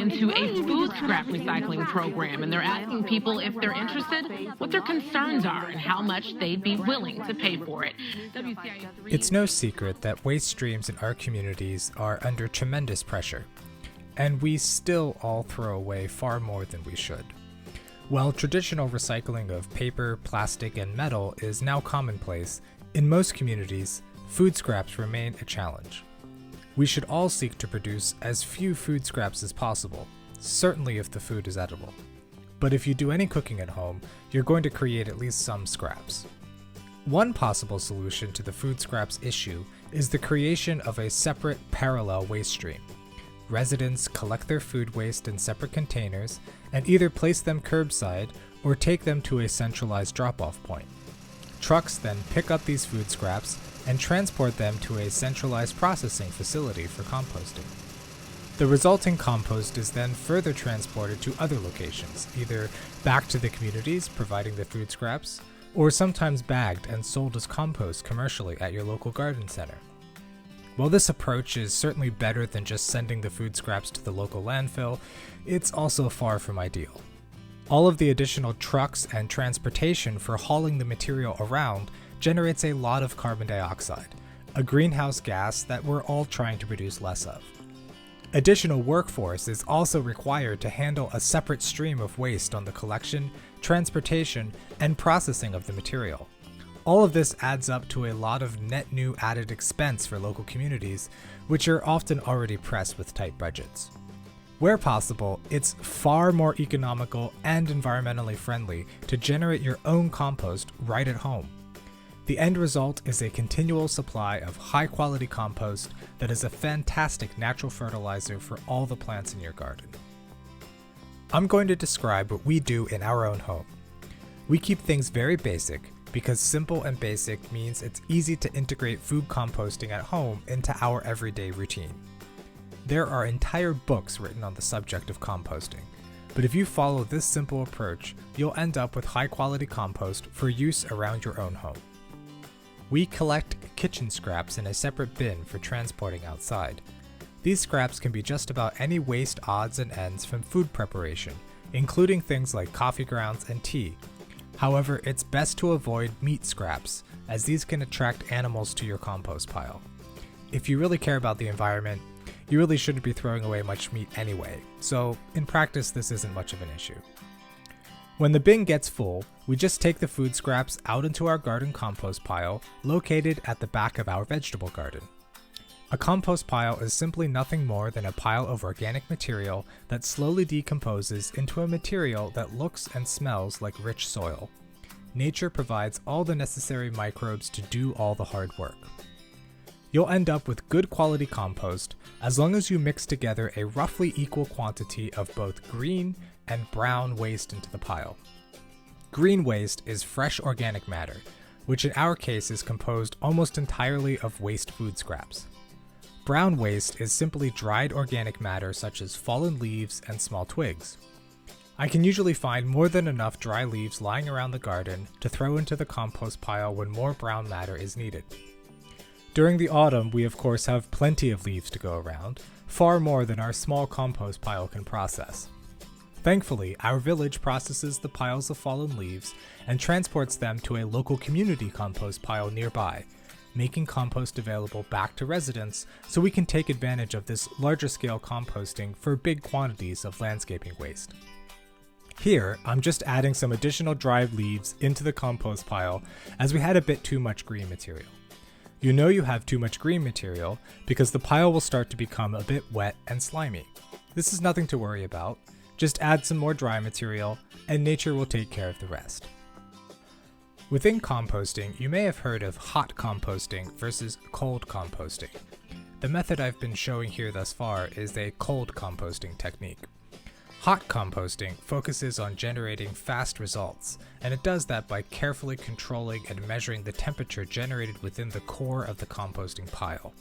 into a food scrap recycling program, and they're asking people if they're interested, what their concerns are, and how much they'd be willing to pay for it. It's no secret that waste streams in our communities are under tremendous pressure, and we still all throw away far more than we should. While traditional recycling of paper, plastic, and metal is now commonplace, in most communities, food scraps remain a challenge. We should all seek to produce as few food scraps as possible, certainly if the food is edible. But if you do any cooking at home, you're going to create at least some scraps. One possible solution to the food scraps issue is the creation of a separate parallel waste stream. Residents collect their food waste in separate containers and either place them curbside or take them to a centralized drop-off point. Trucks then pick up these food scraps and transport them to a centralized processing facility for composting. The resulting compost is then further transported to other locations, either back to the communities providing the food scraps, or sometimes bagged and sold as compost commercially at your local garden center. While this approach is certainly better than just sending the food scraps to the local landfill, it's also far from ideal. All of the additional trucks and transportation for hauling the material around generates a lot of carbon dioxide, a greenhouse gas that we're all trying to produce less of. Additional workforce is also required to handle a separate stream of waste on the collection, transportation, and processing of the material. All of this adds up to a lot of net new added expense for local communities, which are often already pressed with tight budgets. Where possible, it's far more economical and environmentally friendly to generate your own compost right at home. The end result is a continual supply of high-quality compost that is a fantastic natural fertilizer for all the plants in your garden. I'm going to describe what we do in our own home. We keep things very basic, because simple and basic means it's easy to integrate food composting at home into our everyday routine. There are entire books written on the subject of composting, but if you follow this simple approach, you'll end up with high-quality compost for use around your own home. We collect kitchen scraps in a separate bin for transporting outside. These scraps can be just about any waste odds and ends from food preparation, including things like coffee grounds and tea. However, it's best to avoid meat scraps, as these can attract animals to your compost pile. If you really care about the environment, you really shouldn't be throwing away much meat anyway, so in practice this isn't much of an issue. When the bin gets full, we just take the food scraps out into our garden compost pile located at the back of our vegetable garden. A compost pile is simply nothing more than a pile of organic material that slowly decomposes into a material that looks and smells like rich soil. Nature provides all the necessary microbes to do all the hard work. You'll end up with good quality compost as long as you mix together a roughly equal quantity of both green and brown waste into the pile. Green waste is fresh organic matter, which in our case is composed almost entirely of waste food scraps. Brown waste is simply dried organic matter such as fallen leaves and small twigs. I can usually find more than enough dry leaves lying around the garden to throw into the compost pile when more brown matter is needed. During the autumn, we of course have plenty of leaves to go around, far more than our small compost pile can process. Thankfully, our village processes the piles of fallen leaves and transports them to a local community compost pile nearby, making compost available back to residents so we can take advantage of this larger scale composting for big quantities of landscaping waste. Here, I'm just adding some additional dried leaves into the compost pile as we had a bit too much green material. You know you have too much green material because the pile will start to become a bit wet and slimy. This is nothing to worry about. Just add some more dry material and nature will take care of the rest. Within composting, you may have heard of hot composting versus cold composting. The method I've been showing here thus far is a cold composting technique. Hot composting focuses on generating fast results, and it does that by carefully controlling and measuring the temperature generated within the core of the composting pile.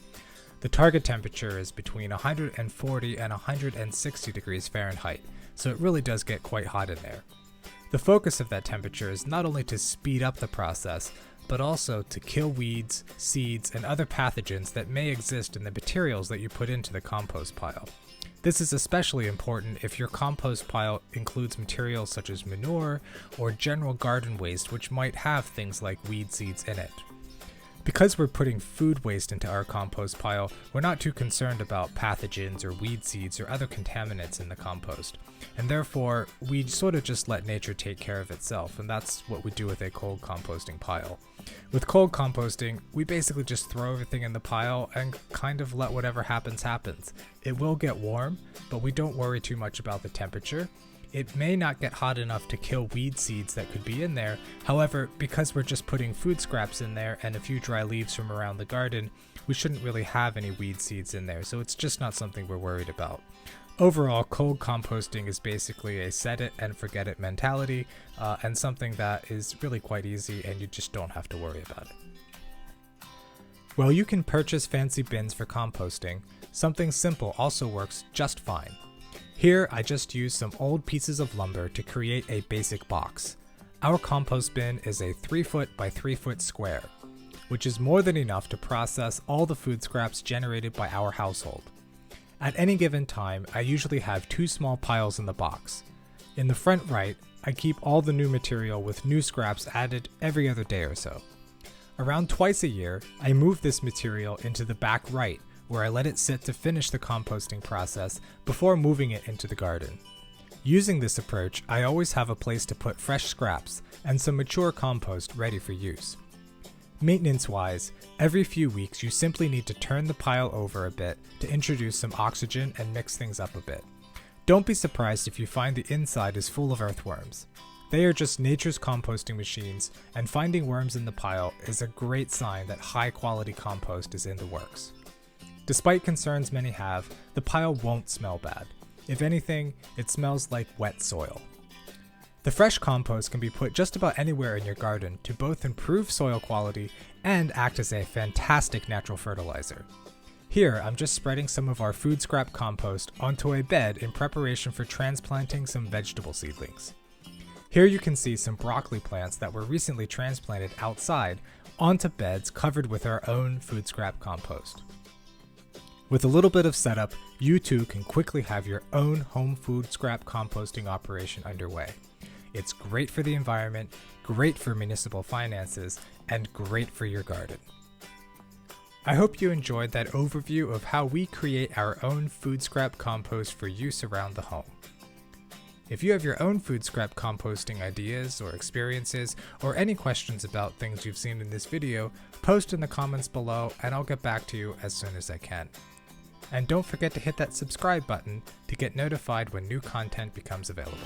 The target temperature is between 140 and 160 degrees Fahrenheit, so it really does get quite hot in there. The focus of that temperature is not only to speed up the process, but also to kill weeds, seeds, and other pathogens that may exist in the materials that you put into the compost pile. This is especially important if your compost pile includes materials such as manure or general garden waste, which might have things like weed seeds in it. Because we're putting food waste into our compost pile, we're not too concerned about pathogens or weed seeds or other contaminants in the compost, and therefore we sort of just let nature take care of itself, and that's what we do with a cold composting pile. With cold composting, we basically just throw everything in the pile and kind of let whatever happens happens. It will get warm, but we don't worry too much about the temperature. It may not get hot enough to kill weed seeds that could be in there. However, because we're just putting food scraps in there and a few dry leaves from around the garden, we shouldn't really have any weed seeds in there, so it's just not something we're worried about. Overall, cold composting is basically a set it and forget it mentality, and something that is really quite easy and you just don't have to worry about it. While you can purchase fancy bins for composting, something simple also works just fine. Here, I just used some old pieces of lumber to create a basic box. Our compost bin is a 3 foot by 3 foot square, which is more than enough to process all the food scraps generated by our household. At any given time, I usually have 2 small piles in the box. In the front right, I keep all the new material with new scraps added every other day or so. Around twice a year, I move this material into the back right, where I let it sit to finish the composting process before moving it into the garden. Using this approach, I always have a place to put fresh scraps and some mature compost ready for use. Maintenance-wise, every few weeks you simply need to turn the pile over a bit to introduce some oxygen and mix things up a bit. Don't be surprised if you find the inside is full of earthworms. They are just nature's composting machines, and finding worms in the pile is a great sign that high-quality compost is in the works. Despite concerns many have, the pile won't smell bad. If anything, it smells like wet soil. The fresh compost can be put just about anywhere in your garden to both improve soil quality and act as a fantastic natural fertilizer. Here, I'm just spreading some of our food scrap compost onto a bed in preparation for transplanting some vegetable seedlings. Here you can see some broccoli plants that were recently transplanted outside onto beds covered with our own food scrap compost. With a little bit of setup, you too can quickly have your own home food scrap composting operation underway. It's great for the environment, great for municipal finances, and great for your garden. I hope you enjoyed that overview of how we create our own food scrap compost for use around the home. If you have your own food scrap composting ideas or experiences, or any questions about things you've seen in this video, post in the comments below and I'll get back to you as soon as I can. And don't forget to hit that subscribe button to get notified when new content becomes available.